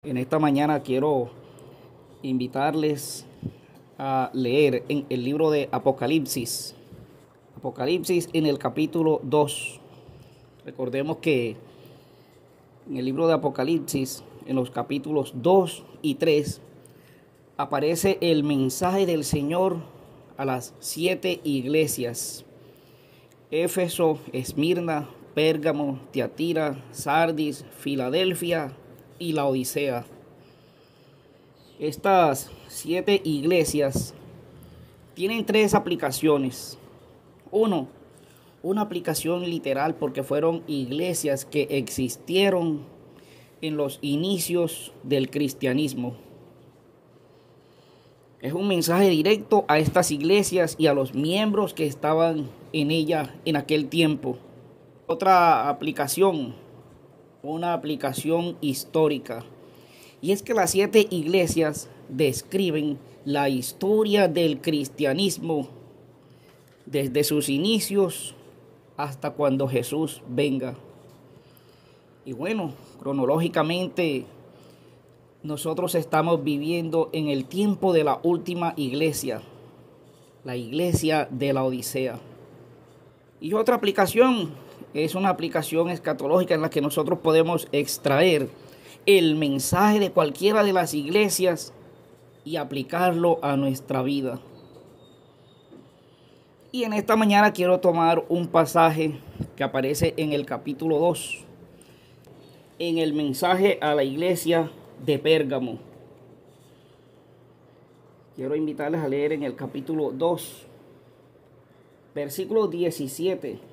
En esta mañana quiero invitarles a leer en el libro de Apocalipsis. Apocalipsis en el capítulo 2. Recordemos que en el libro de Apocalipsis, en los capítulos 2 y 3, aparece el mensaje del Señor a las 7 iglesias: Éfeso, Esmirna, Pérgamo, Tiatira, Sardis, Filadelfia y la Odisea. Estas 7 iglesias tienen 3 aplicaciones. Uno, una aplicación literal, porque fueron iglesias que existieron en los inicios del cristianismo. Es un mensaje directo a estas iglesias y a los miembros que estaban en ella en aquel tiempo. Otra aplicación, una aplicación histórica, y es que las 7 iglesias describen la historia del cristianismo desde sus inicios hasta cuando Jesús venga. Y bueno, cronológicamente nosotros estamos viviendo en el tiempo de la última iglesia, la iglesia de la Odisea. Y otra aplicación es una aplicación escatológica en la que nosotros podemos extraer el mensaje de cualquiera de las iglesias y aplicarlo a nuestra vida. Y en esta mañana quiero tomar un pasaje que aparece en el capítulo 2, en el mensaje a la iglesia de Pérgamo. Quiero invitarles a leer en el capítulo 2, versículo 17.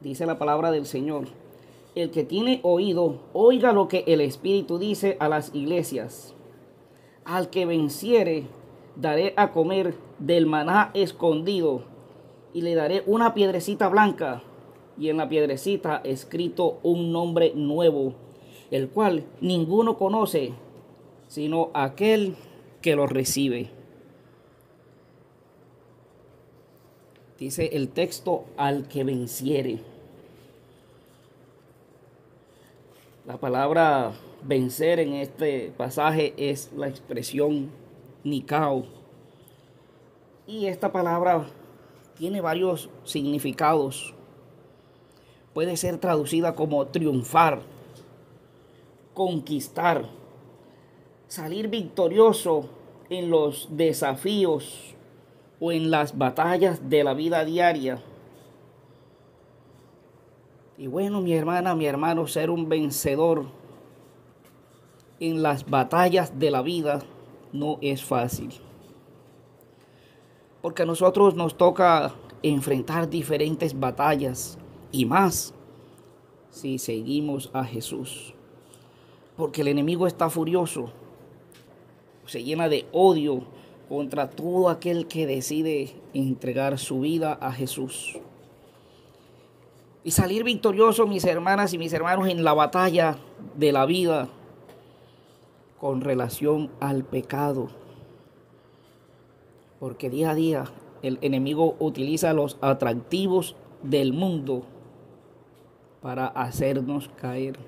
Dice la palabra del Señor: el que tiene oído, oiga lo que el Espíritu dice a las iglesias. Al que venciere, daré a comer del maná escondido, y le daré una piedrecita blanca, y en la piedrecita escrito un nombre nuevo, el cual ninguno conoce, sino aquel que lo recibe. Dice el texto: al que venciere. La palabra vencer en este pasaje es la expresión nikao. Y esta palabra tiene varios significados. Puede ser traducida como triunfar, conquistar, salir victorioso en los desafíos o en las batallas de la vida diaria. Y bueno, mi hermana, mi hermano, ser un vencedor en las batallas de la vida no es fácil. Porque a nosotros nos toca enfrentar diferentes batallas, y más si seguimos a Jesús. Porque el enemigo está furioso, se llena de odio contra todo aquel que decide entregar su vida a Jesús. Y salir victorioso, mis hermanas y mis hermanos, en la batalla de la vida con relación al pecado. Porque día a día el enemigo utiliza los atractivos del mundo para hacernos caer,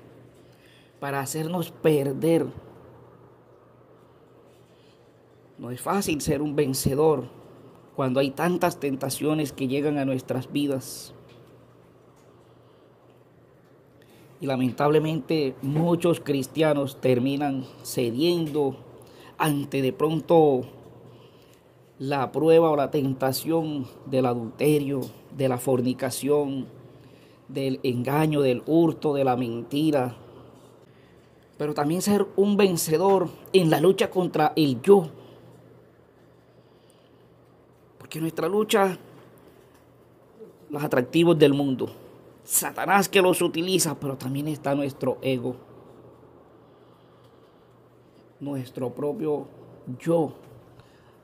para hacernos perder. No es fácil ser un vencedor cuando hay tantas tentaciones que llegan a nuestras vidas. Y lamentablemente muchos cristianos terminan cediendo ante de pronto la prueba o la tentación del adulterio, de la fornicación, del engaño, del hurto, de la mentira. Pero también ser un vencedor en la lucha contra el yo. Porque nuestra lucha, los atractivos del mundo, Satanás que los utiliza, pero también está nuestro ego, nuestro propio yo.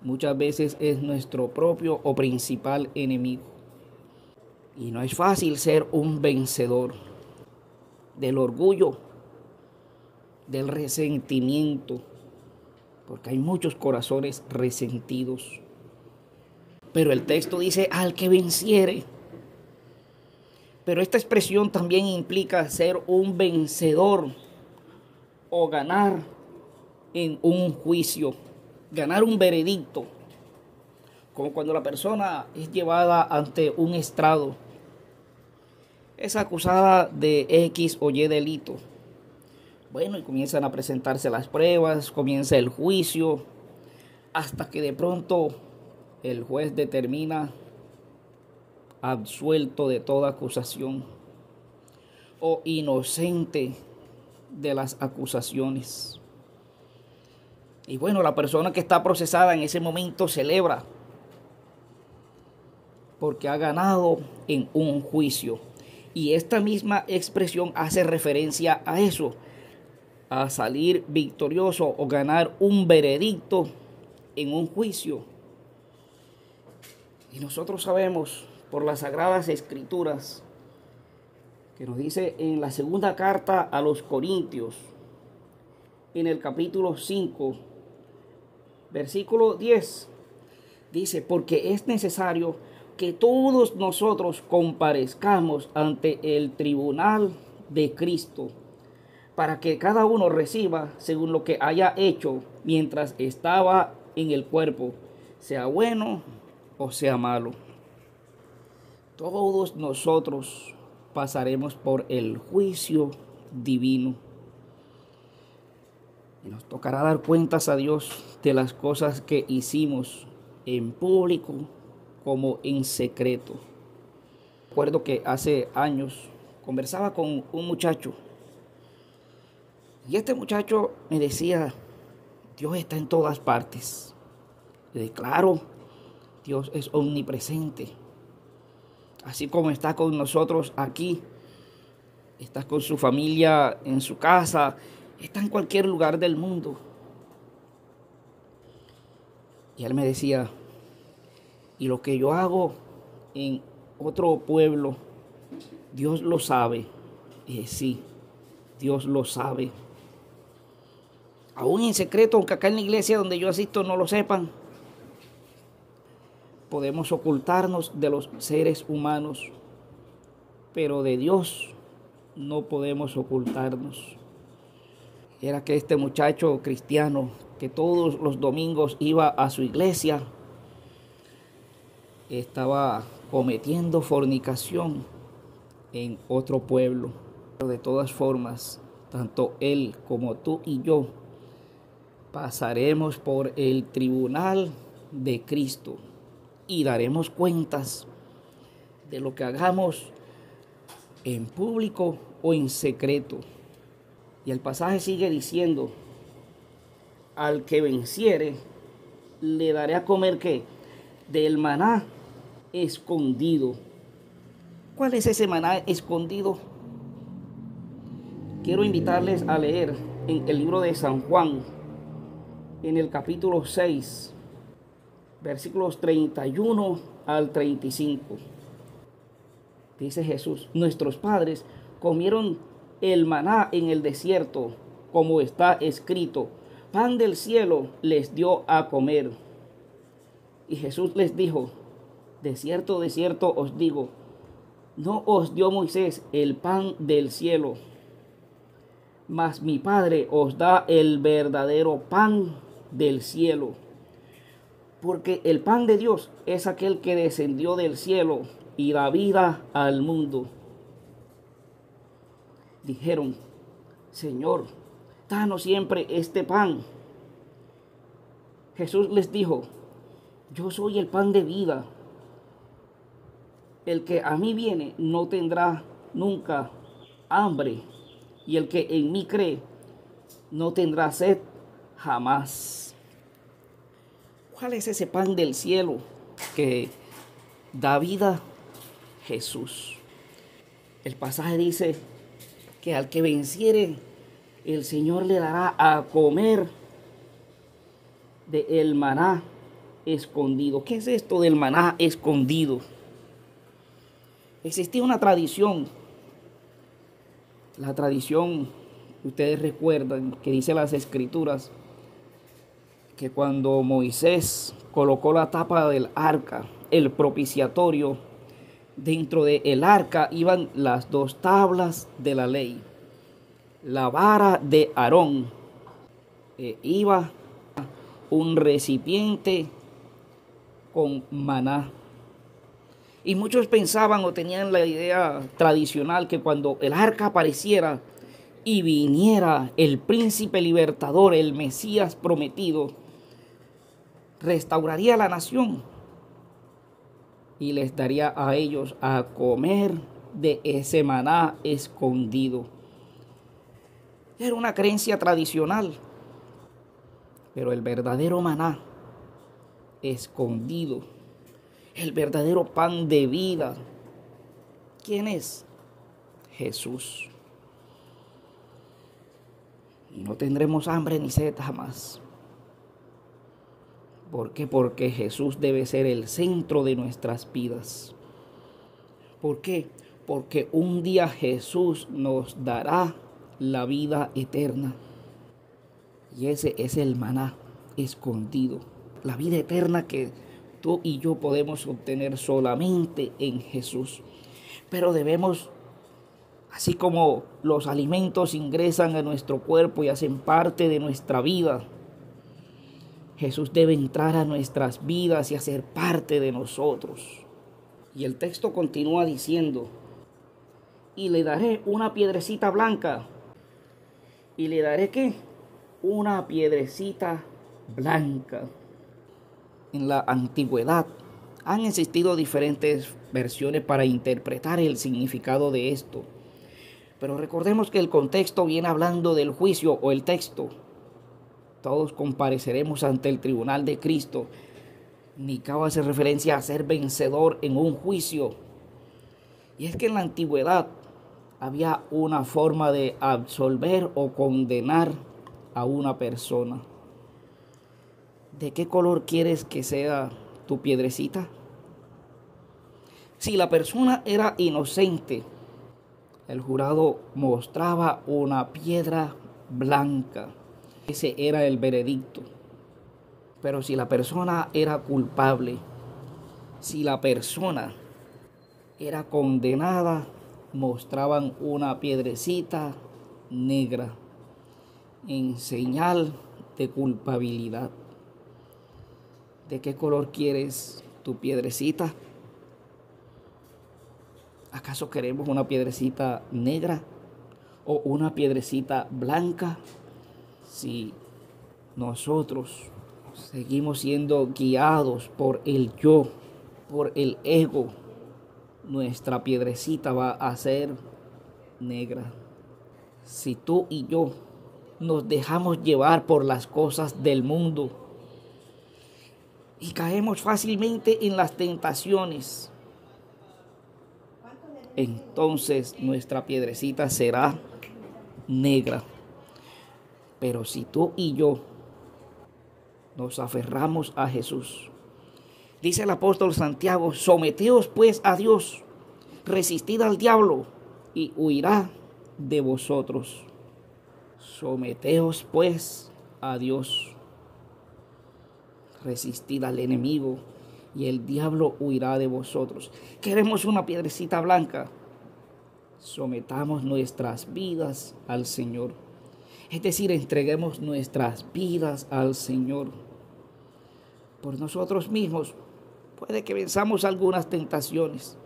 Muchas veces es nuestro propio o principal enemigo. Y no es fácil ser un vencedor del orgullo, del resentimiento, porque hay muchos corazones resentidos. Pero el texto dice: al que venciere. Pero esta expresión también implica ser un vencedor o ganar en un juicio, ganar un veredicto, como cuando la persona es llevada ante un estrado, es acusada de X o Y delito. Bueno, y comienzan a presentarse las pruebas, comienza el juicio, hasta que de pronto el juez determina absuelto de toda acusación o inocente de las acusaciones. Y bueno, la persona que está procesada en ese momento celebra porque ha ganado en un juicio. Y esta misma expresión hace referencia a eso, a salir victorioso o ganar un veredicto en un juicio. Y nosotros sabemos por las Sagradas Escrituras que nos dice en la segunda carta a los Corintios, en el capítulo 5, versículo 10, dice: porque es necesario que todos nosotros comparezcamos ante el tribunal de Cristo, para que cada uno reciba según lo que haya hecho mientras estaba en el cuerpo, sea bueno o sea malo. Todos nosotros pasaremos por el juicio divino y nos tocará dar cuentas a Dios de las cosas que hicimos en público como en secreto. Recuerdo que hace años conversaba con un muchacho y este muchacho me decía: Dios está en todas partes. Le dije: claro, Dios es omnipresente. Así como está con nosotros aquí, está con su familia en su casa, está en cualquier lugar del mundo. Y él me decía: y lo que yo hago en otro pueblo, Dios lo sabe. Y dije: sí, Dios lo sabe. Aún en secreto, aunque acá en la iglesia donde yo asisto no lo sepan, podemos ocultarnos de los seres humanos, pero de Dios no podemos ocultarnos. Era que este muchacho cristiano, que todos los domingos iba a su iglesia, estaba cometiendo fornicación en otro pueblo. Pero de todas formas, tanto él como tú y yo pasaremos por el tribunal de Cristo y daremos cuentas de lo que hagamos en público o en secreto. Y el pasaje sigue diciendo: al que venciere, le daré a comer ¿qué? Del maná escondido. ¿Cuál es ese maná escondido? Quiero invitarles a leer en el libro de San Juan, en el capítulo 6, versículos 31 al 35. Dice Jesús: nuestros padres comieron el maná en el desierto, como está escrito: pan del cielo les dio a comer. Y Jesús les dijo: de cierto os digo, no os dio Moisés el pan del cielo, mas mi Padre os da el verdadero pan del cielo. Porque el pan de Dios es aquel que descendió del cielo y da vida al mundo. Dijeron: Señor, danos siempre este pan. Jesús les dijo: yo soy el pan de vida. El que a mí viene no tendrá nunca hambre, y el que en mí cree no tendrá sed jamás. ¿Cuál es ese pan del cielo que da vida? Jesús. El pasaje dice que al que venciere, el Señor le dará a comer del maná escondido. ¿Qué es esto del maná escondido? Existía una tradición, la tradición, ustedes recuerdan, que dice las Escrituras, que cuando Moisés colocó la tapa del arca, el propiciatorio, dentro del arca iban las dos tablas de la ley. la vara de Aarón iba un recipiente con maná. Y muchos pensaban o tenían la idea tradicional que cuando el arca apareciera y viniera el príncipe libertador, el Mesías prometido, restauraría la nación y les daría a ellos a comer de ese maná escondido. Era una creencia tradicional, pero el verdadero maná escondido, el verdadero pan de vida, ¿quién es? Jesús. No tendremos hambre ni sed jamás. ¿Por qué? Porque Jesús debe ser el centro de nuestras vidas. ¿Por qué? Porque un día Jesús nos dará la vida eterna. Y ese es el maná escondido. La vida eterna que tú y yo podemos obtener solamente en Jesús. Pero debemos, así como los alimentos ingresan a nuestro cuerpo y hacen parte de nuestra vida, Jesús debe entrar a nuestras vidas y hacer parte de nosotros. Y el texto continúa diciendo, y le daré una piedrecita blanca. ¿Y le daré qué? Una piedrecita blanca. En la antigüedad han existido diferentes versiones para interpretar el significado de esto. Pero recordemos que el contexto viene hablando del juicio o el texto. Todos compareceremos ante el tribunal de Cristo. Nicao hace referencia a ser vencedor en un juicio. Y es que en la antigüedad había una forma de absolver o condenar a una persona. ¿De qué color quieres que sea tu piedrecita? Si la persona era inocente, el jurado mostraba una piedra blanca. Ese era el veredicto. Pero si la persona era culpable, si la persona era condenada, mostraban una piedrecita negra en señal de culpabilidad. ¿De qué color quieres tu piedrecita? ¿Acaso queremos una piedrecita negra o una piedrecita blanca? Si nosotros seguimos siendo guiados por el yo, por el ego, nuestra piedrecita va a ser negra. Si tú y yo nos dejamos llevar por las cosas del mundo y caemos fácilmente en las tentaciones, entonces nuestra piedrecita será negra. Pero si tú y yo nos aferramos a Jesús, dice el apóstol Santiago, someteos pues a Dios, resistid al diablo y huirá de vosotros. Someteos pues a Dios, resistid al enemigo y el diablo huirá de vosotros. ¿Queremos una piedrecita blanca? Sometamos nuestras vidas al Señor. Es decir, entreguemos nuestras vidas al Señor. Por nosotros mismos, puede que venzamos algunas tentaciones.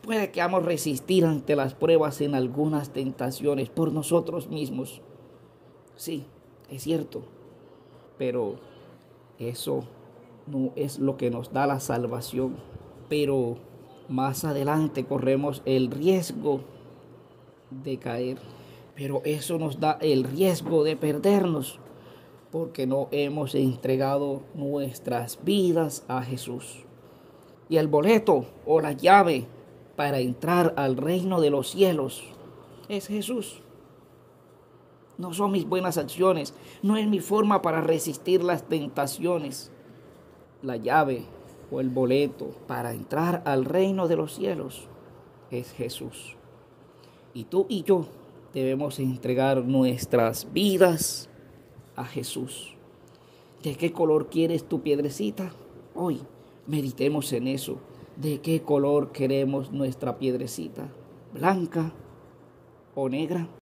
Puede que vamos a resistir ante las pruebas en algunas tentaciones por nosotros mismos. Sí, es cierto. Pero eso no es lo que nos da la salvación. Pero más adelante corremos el riesgo de caer. Pero eso nos da el riesgo de perdernos porque no hemos entregado nuestras vidas a Jesús. Y el boleto o la llave para entrar al reino de los cielos es Jesús. No son mis buenas acciones, no es mi forma para resistir las tentaciones. La llave o el boleto para entrar al reino de los cielos es Jesús. Y tú y yo debemos entregar nuestras vidas a Jesús. ¿De qué color quieres tu piedrecita? Hoy meditemos en eso. ¿De qué color queremos nuestra piedrecita? ¿Blanca o negra?